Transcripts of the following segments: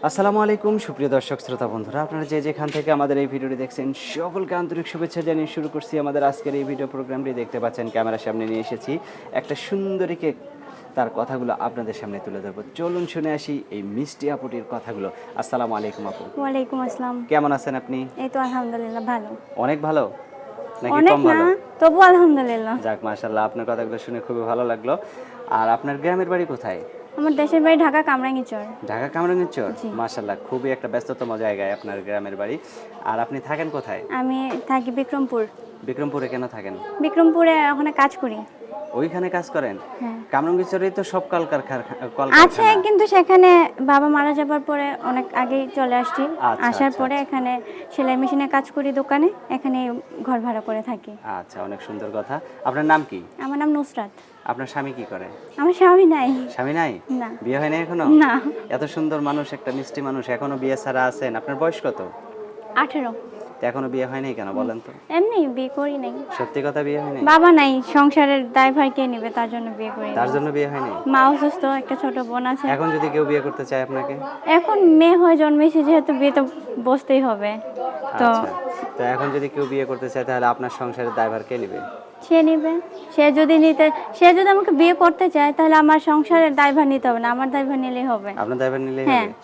আসসালামু আলাইকুম সুপ্রিয় দর্শক শ্রোতা বন্ধুরা, আপনারা যে যেখান থেকে আমাদের এই ভিডিওটি দেখছেন সকলকে আন্তরিক শুভেচ্ছা জানিয়ে শুরু করছি আমাদের আজকের এই ভিডিও প্রোগ্রামটি। দেখতে পাচ্ছেন ক্যামেরার সামনে নিয়ে এসেছি একটা সুন্দরীকে, তার কথাগুলো আপনাদের সামনে তুলে ধরবো। চলুন শুনে আসি এই মিষ্টি আপুটির কথাগুলো। আসসালামু আলাইকুম আপু। ওয়ালাইকুম আসসালাম। কেমন আছেন আপনি? এই তো আলহামদুলিল্লাহ ভালো। অনেক ভালো নাকি অনেক কম না, ভালো? তবু আলহামদুলিল্লাহ। যাক মাশাআল্লাহ, আপনার কথাগুলো শুনে খুবই ভালো লাগলো। আর আপনার গ্রামের বাড়ি কোথায়? আমার দেশের বাড়ি ঢাকা কামরাঙ্গীরচর। ঢাকা কামরাঙ্গীরচর। জি। মাশাআল্লাহ, খুবই একটা ব্যস্ততম জায়গায় আপনার গ্রামের বাড়ি। আর আপনি থাকেন কোথায়? আমি থাকি বিক্রমপুর। বিক্রমপুরে কেন থাকেন? বিক্রমপুরে ওখানে কাজ করি। ওইখানে কাজ করেন? হ্যাঁ। কামরাঙ্গীরচরেই তো সব আছে, কলকারখানা। কিন্তু সেখানে বাবা মারা যাবার পরে অনেক আগেই চলে আসছি। আচ্ছা, আসার আচ্ছা, পরে আচ্ছা। এখানে সেলাই মেশিনে কাজ করি দোকানে, এখানে ঘর ভাড়া করে থাকি। আচ্ছা, অনেক সুন্দর কথা। আপনার নাম কি? আমার নাম নুসরাত। আপনার স্বামী কি করে? আমার স্বামী নাই। স্বামী নাই? না। বিয়ে হয় নাই এখনো? না। এত সুন্দর মানুষ, একটা মিষ্টি মানুষ, এখনো বিয়ে ছাড়া আছেন। আপনার বয়স কত? 18। তো এখনো বিয়ে হয় নাই কেন বলেন তো? এমনি বিয়ে করি নাই। সত্যি কথা, বিয়ে হয় নাই? বাবা নাই, সংসারের দায়ভার কে নেবে, তার জন্য বিয়ে করি তার নাই। জন্য বিয়ে হয় নাই? মা অসুস্থ, একটা ছোট বোন আছে। এখন যদি কেউ বিয়ে করতে চায় আপনাকে? এখন মেয়ে হয়ে জন্মেছে যেহেতু বিয়ে তো বসতেই হবে। তো আচ্ছা, তো এখন যদি কেউ বিয়ে করতে চায় তাহলে আপনার সংসারের দায়ভার কে নেবে? সে নেবে। সে যদি আমাকে বিয়ে করতে চায় তাহলে আমার সংসারের দায়ভার নিতে হবে না, আমার দায়ভার নিলেই হবে। আপনার দায়ভার নিলেই হ্যাঁ। হবে?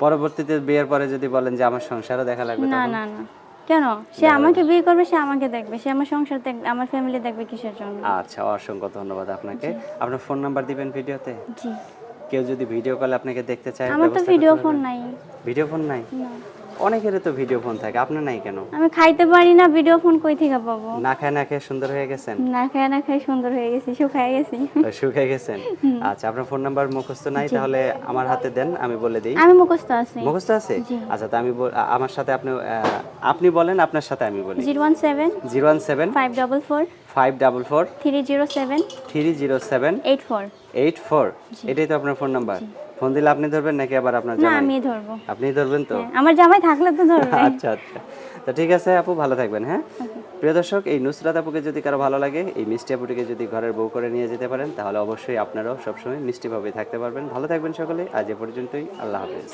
পরবর্তীতে বিয়ের পরে যদি বলেন যে আমার সংসারও দেখা লাগবে না তখন? না না, কেন? সে আমাকে বিয়ে করবে, সে আমাকে দেখবে, সে আমার সংসার দেখবে, আমার ফ্যামিলি দেখবে, কিসের জন্য? আচ্ছা, অসংখ্য ধন্যবাদ আপনাকে। আপনার ফোন নাম্বার দিবেন ভিডিওতে? জি। কেউ যদি ভিডিও কলে আপনাকে দেখতে চায় আমার তো ব্যবস্থা ভিডিও করতে ফোন পারবেন? নাই। ভিডিও ফোন নাই? না। অনেকেরই তো ভিডিও ফোন থাকে, আপনার নাই কেন? আমি খাইতে পারি না, ভিডিও ফোন কই থেকে পাবো? না খায় না খেয়ে সুন্দর হয়ে গেছেন? না খাই সুন্দর হয়ে গেছি, শুকায় গেছি। শুকিয়ে গেছেন? আচ্ছা, আপনার ফোন নাম্বার মুখস্থ নাই? তাহলে আমার হাতে দেন, আমি বলে দিই। আমি মুখস্থ আছি। মুখস্থ আছে? জি। আচ্ছা, তো আমি আমার সাথে আপনি বলেন, আপনার সাথে আমি বলি। 017 017 544 544 307 307 84। 84। এটাই তো আপনার ফোন নাম্বার? ফোন দিলে আপনি ধরবেন নাকি আবার আপনার না, জামাই? আমি ধরবো। আপনিই ধরবেন তো? হ্যাঁ, আমার জামাই থাকলে তো ধরবে। আচ্ছা, আচ্ছা। তো ঠিক আছে আপু, ভালো থাকবেন। হ্যাঁ, প্রিয় দর্শক, এই নুসরাত আপুকে যদি কারো ভালো লাগে, এই মিষ্টি আপুটিকে যদি ঘরের বউ করে নিয়ে যেতে পারেন, তাহলে অবশ্যই আপনারাও সবসময় মিষ্টিভাবে থাকতে পারবেন। ভালো থাকবেন সকলে। আজ এ পর্যন্তই। আল্লাহ হাফেজ।